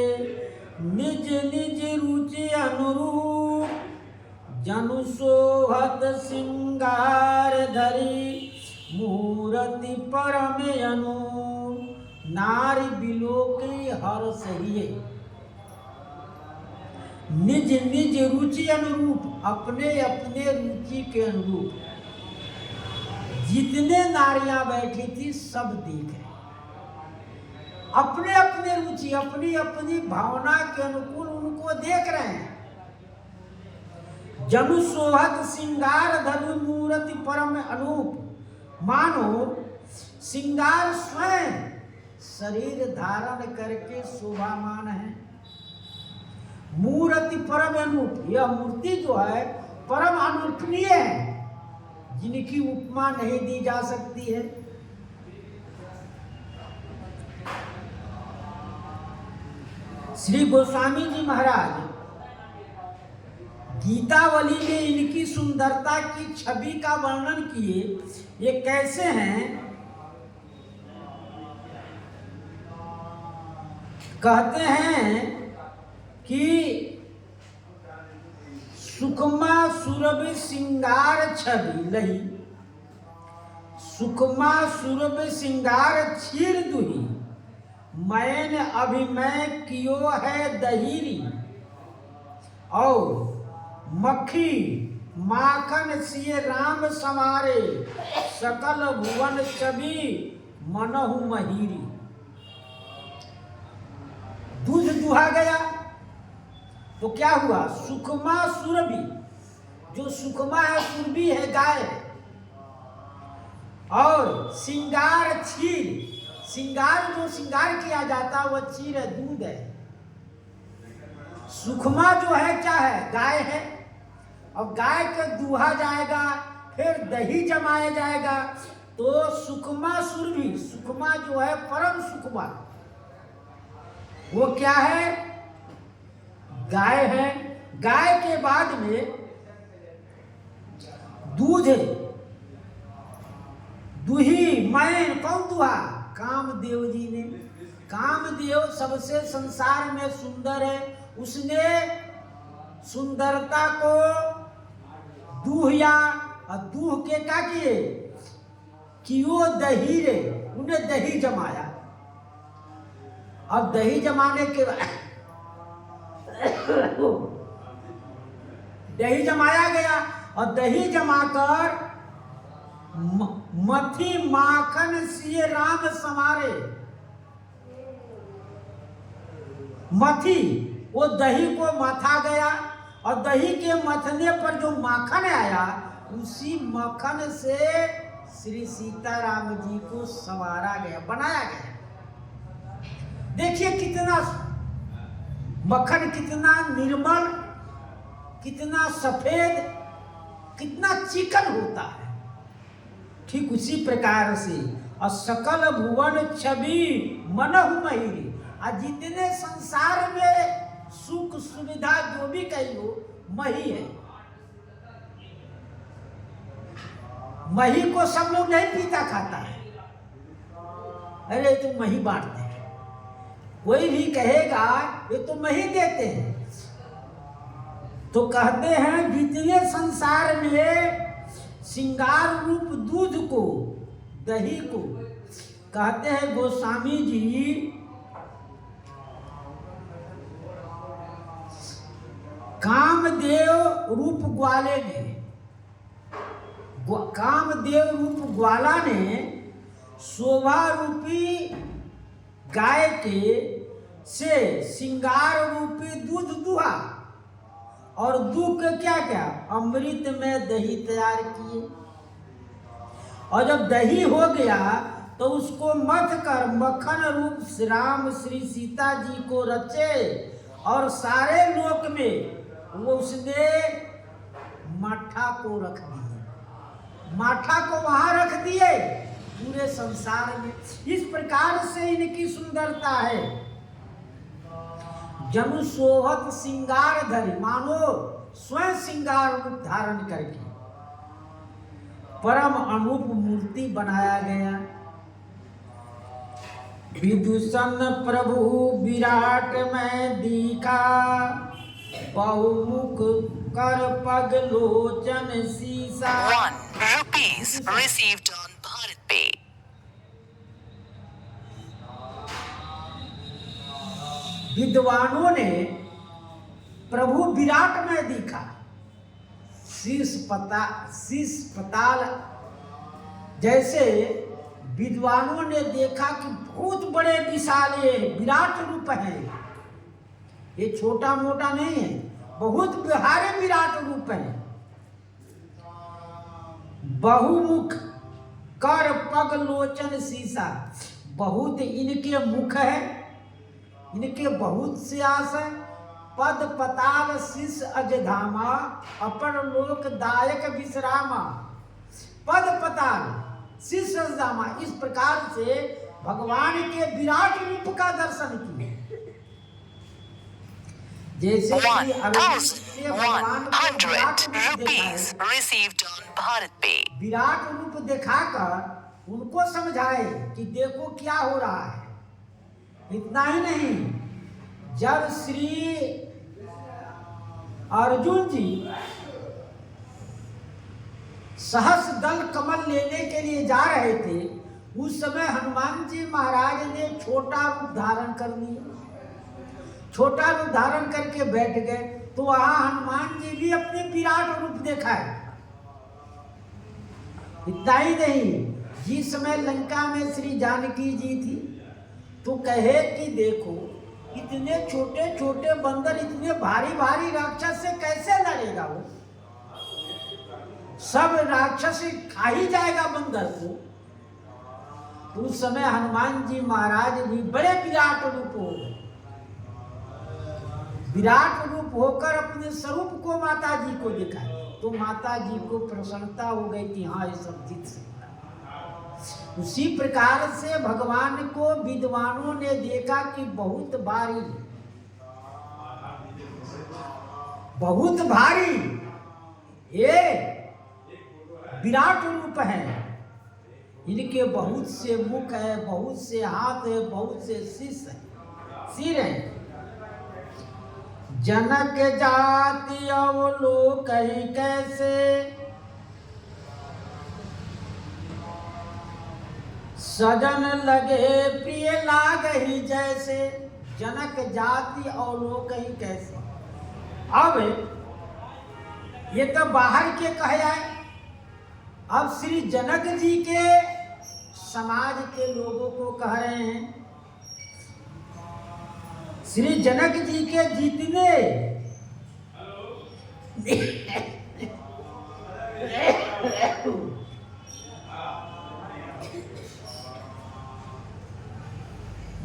निज निज रुचि अनुरूप, जनु सोहत सिंगार धरी। मूर्ति परम अनुरूप, नारी बिलो कहीं हरस हिये। निज निज रुचि अनुरूप, अपने अपने रुचि के अनुरूप जितने नारियां बैठी थी सब देख रहे, अपने अपने रुचि अपनी अपनी भावना के अनुकूल उनको देख रहे हैं। जनु सोहत सिंगार धनु मूर्ति परम अनूप, मानो सिंगार स्वयं शरीर धारण करके शोभामान है। मूर्ति परम अनूप, यह मूर्ति जो है परम अनूठनीय है, जिनकी उपमा नहीं दी जा सकती है। श्री गोस्वामी जी महाराज गीतावली में इनकी सुंदरता की छवि का वर्णन किए। ये कैसे हैं? कहते हैं कि सुखमा सुरभि सिंगार छवि लही, सुखमा सुरभि सिंगार क्षीर दुही, मैंने अभिमय कियो है दहीरी, और मक्खी माखन सिए राम समारे, सकल भुवन छवि मनहु महीरी। दूध दुहा गया तो क्या हुआ? सुखमा सुरभि, जो सुखमा है सुरभि है गाय, और सिंगार क्षीर, सिंगार जो सिंगार किया जाता वह क्षीर है, दूध है। सुखमा जो है क्या है? गाय है, और गाय के दूहा जाएगा, फिर दही जमाया जाएगा, तो सुखमा सुरभि, सुखमा जो है परम सुखमा, वो क्या है? गाय है। गाय के बाद में दूध, दुही मैन, कौन दुहा? कामदेव जी ने। कामदेव सबसे संसार में सुंदर है, उसने सुंदरता को दूहिया, और दूह के क्या किए? कि वो दही रे, उन्हें दही जमाया। अब दही जमाने के बाद दही जमाया गया, और दही जमाकर मथी माखन सिए राम समारे, मथी वो दही को मथा गया, और दही के मथने पर जो माखन आया, उसी माखन से श्री सीताराम जी को संवारा गया, बनाया गया। देखिए कितना मक्खन, कितना निर्मल, कितना सफेद, कितना चिकन होता है। ठीक उसी प्रकार से और सकल भुवन छवि मनहु महीरी, और जितने संसार में सुख सुविधा जो भी कही हो, मही है। मही को सब लोग नहीं पीता खाता है, अरे तो मही बांटते हैं। कोई भी कहेगा ये तो मही देते हैं, तो कहते हैं जितने संसार में सिंगार रूप दूध को, दही को, कहते हैं गोस्वामी जी कामदेव रूप ग्वाले ने, कामदेव रूप ग्वाला ने शोभा रूपी गाय के से सिंगार रूपी दूध दुहा, और दूध के क्या क्या? अमृत में दही तैयार किए। और जब दही हो गया तो उसको मथ कर मक्खन रूप राम श्री सीता जी को रचे, और सारे लोक में वो उसने माठा को रख दिए, माठा को वहां रख दिए पूरे संसार में। इस प्रकार से इनकी सुंदरता है। जनु सोहत सिंगार धरि, मानो स्वयं सिंगार रूप धारण करके परम अनूप मूर्ति बनाया गया। विदूषण प्रभु विराट में दिखा, बहुमुख कर पग लोचन सीसा। 1 rupees received on Bharat Pay. विद्वानों ने प्रभु विराट में दिखा, शीश पताल। जैसे विद्वानों ने देखा कि बहुत बड़े विशाल ये विराट रूप है, ये छोटा मोटा नहीं है, बहुत भारी विराट रूप है। बहुमुख कर पग लोचन शीशा, बहुत इनके मुख है, इनके बहुत से आस है। पद पताल शीश अजधामा, अपर लोक दायक विश्रामा। पद पताल शीश अजधामा, इस प्रकार से भगवान के विराट रूप का दर्शन किए। जैसे कि rupees received on Bharat Pay. Virat रूप दिखाकर उनको समझाए कि देखो क्या हो रहा है। इतना ही नहीं, जब श्री अर्जुन जी सहस दल कमल लेने के लिए जा रहे थे, उस समय हनुमान जी महाराज ने छोटा रूप धारण कर लिया। छोटा रूप धारण करके बैठ गए, तो वहां हनुमान जी भी अपने विराट रूप देखा है। इतना ही नहीं, जिस समय लंका में श्री जानकी जी थी, तो कहे कि देखो इतने छोटे छोटे बंदर इतने भारी भारी राक्षस से कैसे लड़ेगा वो, सब राक्षस खा ही जाएगा बंदर को। तो उस समय हनुमान जी महाराज भी बड़े विराट रूप हो गए। विराट रूप होकर अपने स्वरूप को माता जी को दिखाए, तो माता जी को प्रसन्नता हो गई कि हाँ ये सब जीत सकता। उसी प्रकार से भगवान को विद्वानों ने देखा कि बहुत भारी ये विराट रूप है। इनके बहुत से मुख है, बहुत से हाथ है, बहुत से सिर है। जनक जाति अवलोकहि कैसे, सजन लगे प्रिय लागहि जैसे। जनक जाति अवलोकहि कैसे, अब ये तो बाहर के कहे आए, अब श्री जनक जी के समाज के लोगों को कह रहे हैं। श्री जनक जी के जितने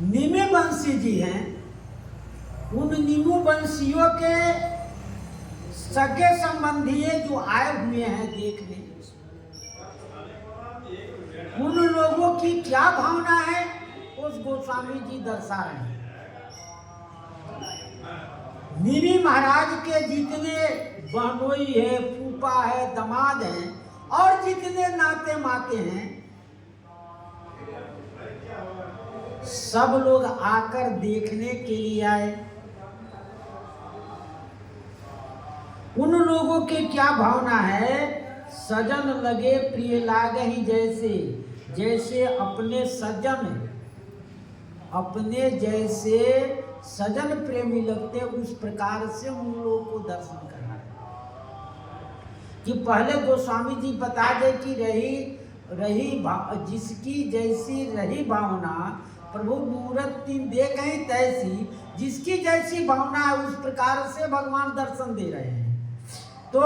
निमी वंशी जी हैं, उन निमु वंशियों के सगे संबंधी जो आए हुए हैं देखने, उन लोगों की क्या भावना है उस गोस्वामी जी दर्शा रहे हैं। निमी महाराज के जितने बहनोई है, फूफा है, दामाद हैं और जितने नाते माते हैं, सब लोग आकर देखने के लिए आए। उन लोगों के क्या भावना है, सजन लगे प्रिय लागहि जैसे, जैसे अपने सजन, अपने जैसे सजन प्रेमी लगते, उस प्रकार से उन लोगों को दर्शन करना है। कि पहले गोस्वामी जी बता दे कि रही जिसकी जैसी रही भावना प्रभु मूर्ति देखें तैसी, जिसकी जैसी भावना है उस प्रकार से भगवान दर्शन दे रहे हैं। तो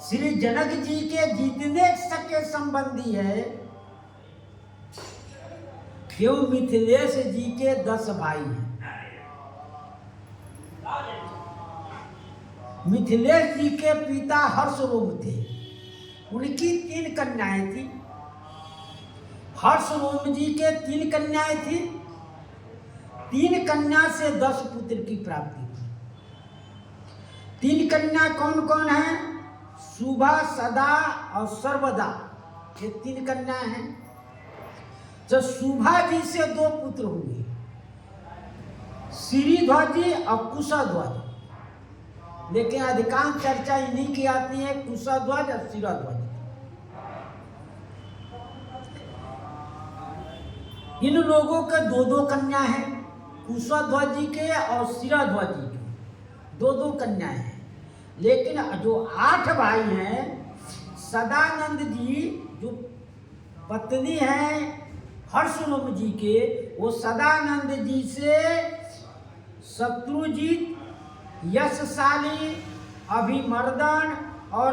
श्री जनक जी के जितने सके संबंधी है, क्यों मिथिलेश जी के 10 भाई हैं। मिथिलेश जी के पिता हर्षरोम थे, उनकी 3 कन्याएं थी। हर्षरोम जी के 3 कन्याएं थी, 3 कन्या से 10 पुत्र की प्राप्ति थी। 3 कन्या कौन कौन है? शुभा, सदा और सर्वदा, ये 3 कन्या हैं। तो शुभा जी से 2 पुत्र हुए, श्रीध्वज जी और कुशध्वज। लेकिन अधिकांश चर्चा इन्हीं की आती है, कुशध्वज और शिरध्वज। इन लोगों के 2-2 कन्या हैं, कुशध्वज जी के और शिरध्वज जी के। दो कन्याएं हैं। लेकिन जो 8 भाई हैं, सदानंद जी जो पत्नी हैं हर्षरोम जी के, वो सदानंद जी से शत्रुजीत, यशशाली, अभिमर्दन और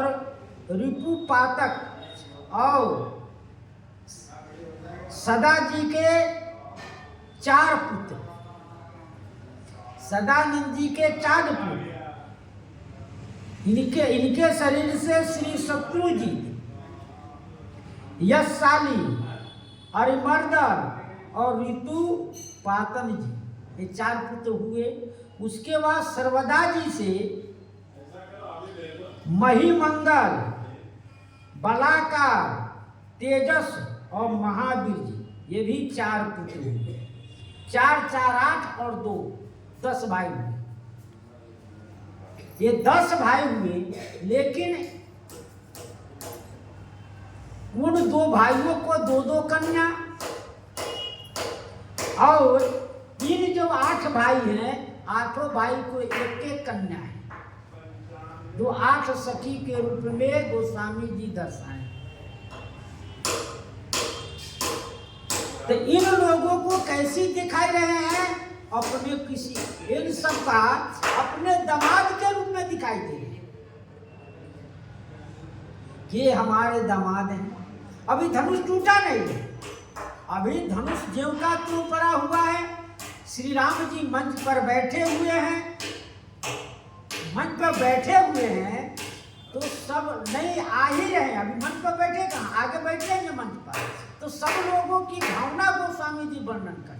रिपुपातक और सदा जी के 4 पुत्र, सदानंद जी के 4 पुत्र, इनके शरीर से श्री शत्रुजीत, यशशाली, अरिमर्दन और ऋतुपातन जी, ये 4 पुत्र हुए। उसके बाद सर्वदा जी से महिमंगल, बलाकार, तेजस और महावीर जी, ये भी 4 पुत्र हुए। 4 4 8 और 2 10 भाई हुए। ये 10 भाई हुए, लेकिन उन 2 भाइयों को 2 कन्या और इन जो 8 भाई हैं, 8 भाई को 1 कन्या है, जो 8 सखी के रूप में गोस्वामी जी दर्शाए। तो इन लोगों को कैसी दिखाई रहे हैं? अपने किसी, इन सब का अपने दामाद के रूप में दिखाई दे रहे हैं। ये हमारे दामाद हैं। अभी धनुष टूटा नहीं है, अभी धनुष ज्यों का त्यों पड़ा हुआ है। श्री राम जी मंच पर बैठे हुए हैं, मंच पर बैठे हुए हैं, तो सब नहीं आ ही रहे हैं। अभी मंच पर बैठे कहाँ, आगे बैठेंगे मंच पर, तो सब लोगों की भावना गोस्वामी जी वर्णन करते हैं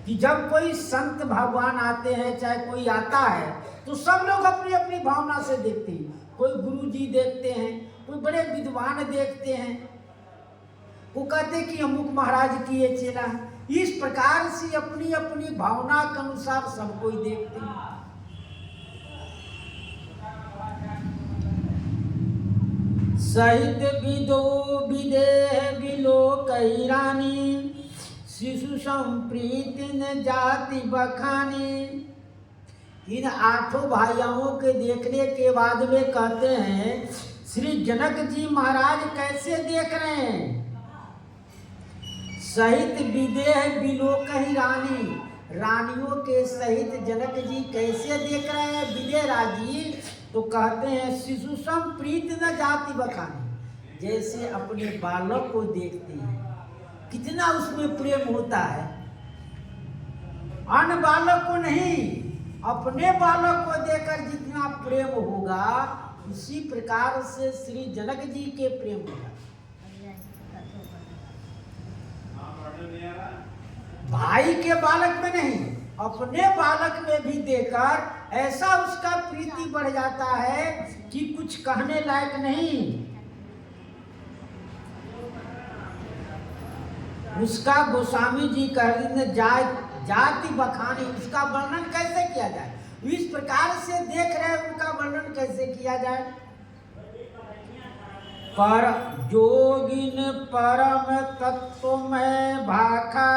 कि जब कोई संत भगवान आते हैं, चाहे कोई आता है, तो सब लोग अपनी अपनी भावना से देखते हैं। कोई गुरु जी देखते हैं, कोई बड़े विद्वान देखते हैं, वो कहते हैं कि अमुक महाराज की ये चेला है। इस प्रकार से अपनी अपनी भावना के अनुसार सब कोई देखते हैं। सहित विदो विदेह विलोक रानी, शिशु संप्रीति न जाति बखानी। इन 8 भाइयों के देखने के बाद में कहते हैं, श्री जनक जी महाराज कैसे देख रहे हैं? सहित विदेह विलोक रानी, रानियों के सहित जनक जी कैसे देख रहे हैं विदेह राजी? तो कहते हैं, शिशु सम प्रीत न जाति बखानी, जैसे अपने बालक को देखते हैं, कितना उसमें प्रेम होता है। अन्य बालक को नहीं, अपने बालक को देखकर जितना प्रेम होगा, उसी प्रकार से श्री जनक जी के प्रेम होगा। भाई के बालक में नहीं, अपने बालक में भी देखकर ऐसा उसका प्रीति बढ़ जाता है कि कुछ कहने लायक नहीं। उसका गोस्वामी जी कह रहे जाति बखानी, उसका वर्णन कैसे किया जाए? इस प्रकार से देख रहे हैं, उनका वर्णन कैसे किया जाए? पर जोगिन परम तत्व में भाखा,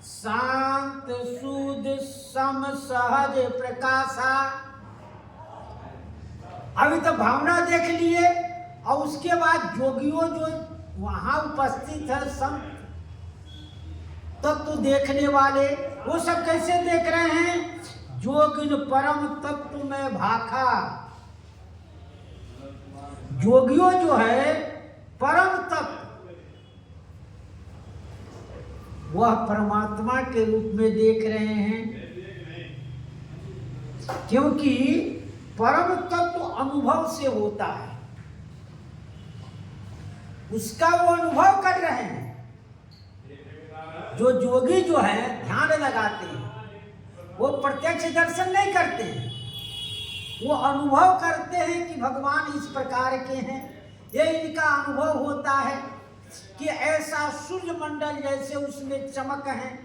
शांत शुद्ध सम सहज प्रकाशा। अभी तो भावना देख लिए, और उसके बाद जोगियों जो वहां उपस्थित है, संत तत्व देखने वाले, वो सब कैसे देख रहे हैं? जोगिन परम तत्व में भाखा। जोगियों जो है परम तत्व, वह परमात्मा के रूप में देख रहे हैं, क्योंकि परम तत्व अनुभव से होता है, उसका वो अनुभव कर रहे हैं। जो जोगी जो है ध्यान लगाते हैं, वो प्रत्यक्ष दर्शन नहीं करते हैं, वो अनुभव करते हैं कि भगवान इस प्रकार के हैं। ये इनका अनुभव होता है कि ऐसा सूर्य मंडल जैसे उसमें चमक है,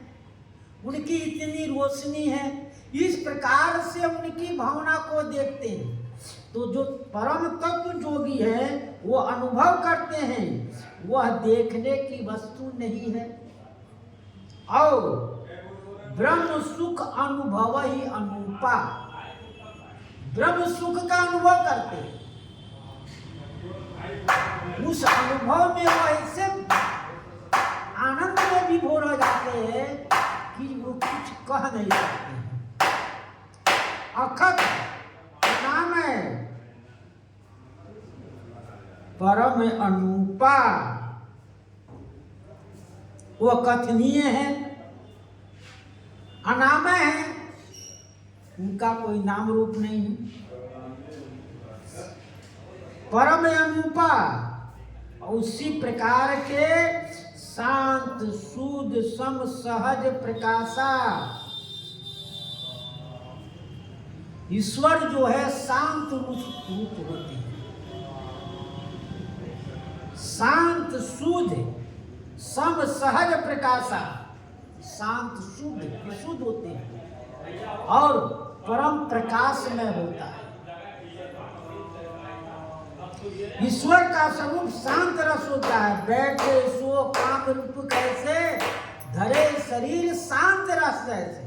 उनकी इतनी रोशनी है, इस प्रकार से उनकी भावना को देखते हैं। तो जो परम तत्व जोगी है वो अनुभव करते हैं, वह देखने की वस्तु नहीं है। और ब्रह्म सुख अनुभव ही अनुपा, ब्रह्म सुख का अनुभव करते हैं, उस अनुभव में वो ऐसे आनंद में विभोर हो जाते हैं कि वो कुछ कह नहीं सकते हैं। अखत नाम है, परम अनुपा, वो कथनीय है, अनामय है, उनका कोई नाम रूप नहीं है। परम अनुपा, उसी प्रकार के शांत शुद्ध सम सहज प्रकाशा, ईश्वर जो है शांत रूप होते हैं, शांत शुद्ध सम सहज प्रकाशा, शांत शुद्ध विशुद्ध होते हैं और परम प्रकाश में होता है। ईश्वर का स्वरूप शांत रस होता है। बैठे सो काम रूप कैसे, धरे शरीर शांत रस जैसे,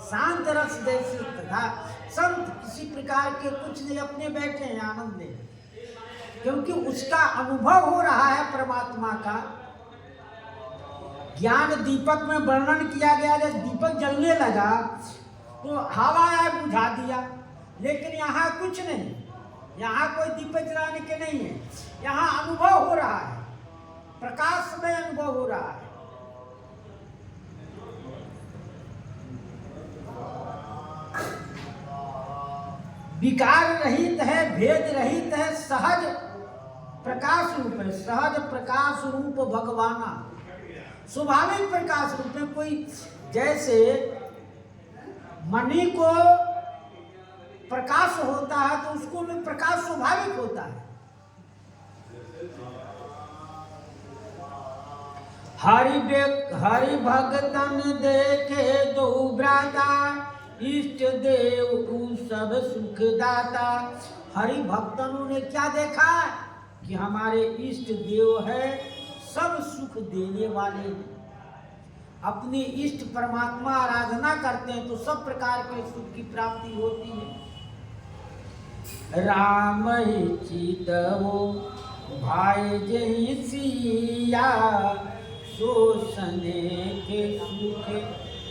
शांत रस जैसे तथा संत किसी प्रकार के कुछ नहीं, अपने बैठे हैं आनंद में, क्योंकि उसका अनुभव हो रहा है परमात्मा का। ज्ञान दीपक में वर्णन किया गया, जब दीपक जलने लगा तो हवा आया बुझा दिया, लेकिन यहाँ कुछ नहीं, यहाँ कोई दीपक जलाने के नहीं है, यहाँ अनुभव हो रहा है, प्रकाश में अनुभव हो रहा है। विकार रहित है, भेद रहित है, सहज प्रकाश रूप है, सहज प्रकाश रूप भगवाना, स्वाभाविक प्रकाश रूप में। कोई जैसे मणि को प्रकाश होता है तो उसको भी प्रकाश स्वाभाविक होता है। हरि भगतन देखे दो भ्राता, इष्ट देव सब सुखदाता। हरि भक्तनों ने क्या देखा कि हमारे इष्ट देव है, सब सुख देने वाले हैं। अपनी इष्ट परमात्मा आराधना करते हैं तो सब प्रकार के सुख की प्राप्ति होती है। राम चितवो भाई जय सिया, सो सने के सुख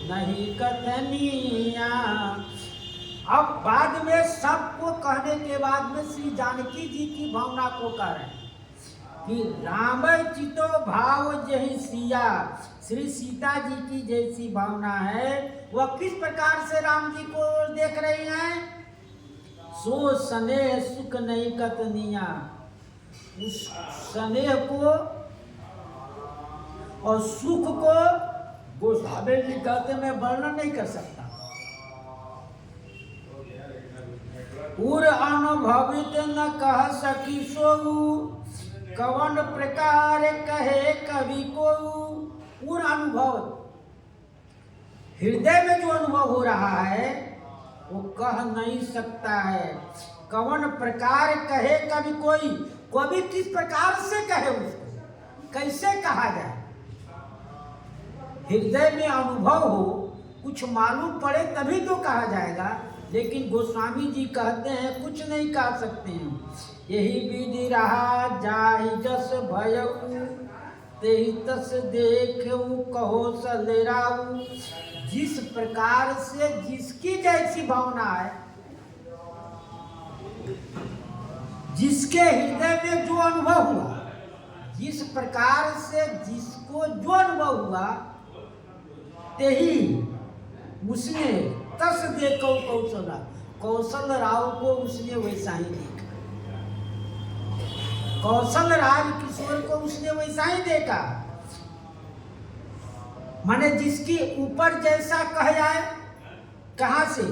नहीं कथनिया। अब बाद में सबको कहने के बाद में श्री जानकी जी की भावना को कह रहे हैं कि राम चितो भाव जय सिया, श्री सीता जी की जैसी भावना है, वह किस प्रकार से राम जी को देख रही हैं। सो स्नेह सुख नहीं कतनिया, उस स्नेह को और सुख को गोसावी जी कहते मैं वर्णन नहीं कर सकता। उर अनुभवित न कह सकी सोऊ, कवन प्रकार कहे कवि को। उर अनुभव, हृदय में जो अनुभव हो रहा है वो कह नहीं सकता है। कवन प्रकार कहे कवि कोई, कवि किस प्रकार से कहे, उसको कैसे कहा जाए। हृदय में अनुभव हो, कुछ मालूम पड़े तभी तो कहा जाएगा, लेकिन गोस्वामी जी कहते हैं कुछ नहीं कह सकते हैं। यही विधि रहा जाहि जस भयऊ, तेहि तस देखऊ कहो सलेराऊ। जिस प्रकार से जिसकी जैसी भावना है, जिसके हृदय में जो अनुभव हुआ, जिस प्रकार से जिसको जो अनुभव हुआ, तेही उसने तस देखो कौशला, कौशल राव को उसने वैसा ही देखा, कौशल राज किशोर को उसने वैसा ही देखा। माने जिसकी ऊपर जैसा कह जाए, कहां से,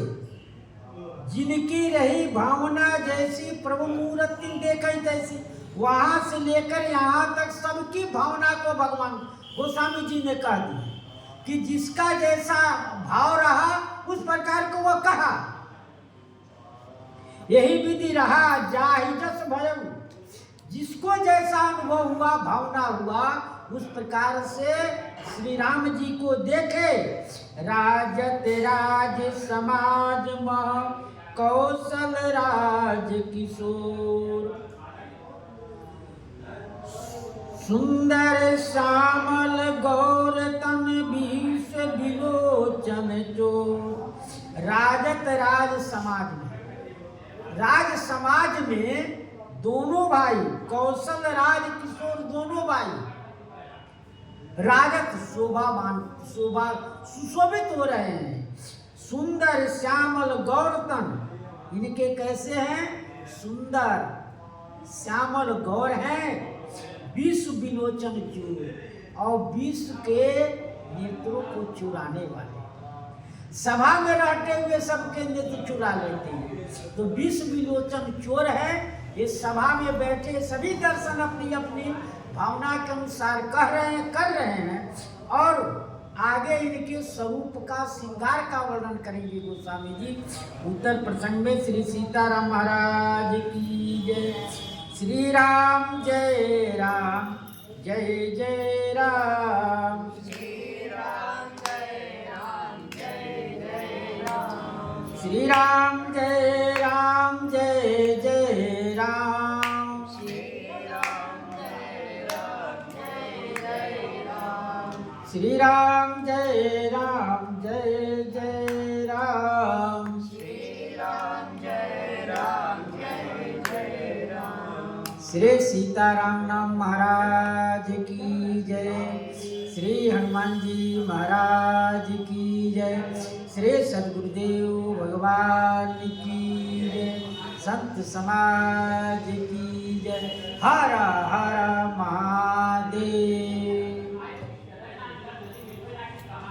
जिनकी रही भावना जैसी प्रभु मूर्ति देखी तैसी, वहां से लेकर यहाँ तक सबकी भावना को भगवान गोस्वामी जी ने कह दिया कि जिसका जैसा भाव रहा उस प्रकार को वो कहा। यही विधि रहा जाहि जस भयऊ, जिसको जैसा अनुभव हुआ, भावना हुआ, उस प्रकार से श्री राम जी को देखे। राजत राज समाज में कौशल राज किशोर, सुंदर श्यामल गौर तन बीस विलोचन चोर। राजत राज समाज में, राज समाज में दोनों भाई कौशल राज किशोर दोनों भाई राजत शोभामान शोभा सुशोभित हो रहे हैं। सुंदर श्यामल गौरतन, इनके कैसे हैं? सुंदर श्यामल गौर हैं। विश्व विलोचन चोर, और विश्व के नेत्रों को चुराने वाले, सभा में रहते हुए सबके नेत्र चुरा लेते हैं। तो विश्व विलोचन चोर है। ये सभा में बैठे सभी दर्शन अपनी अपनी भावना के अनुसार कर रहे हैं और आगे इनके स्वरूप का श्रृंगार का वर्णन करेंगे गोस्वामी जी। उत्तर प्रसंग में श्री सीताराम महाराज की जय। श्री राम जय राम, जय जय राम। श्री राम जय राम, जय जय राम। श्री राम जय राम, जय जय राम। श्री राम जय राम, जय जय राम। श्री राम जय राम, जय जय राम। श्री राम जय राम, जय जय राम। श्री सीताराम नाम महाराज की जय। श्री हनुमान जी महाराज की जय। श्री सद्गुरुदेव भगवान की जय। संत समाज की जय। हर हर महादेव।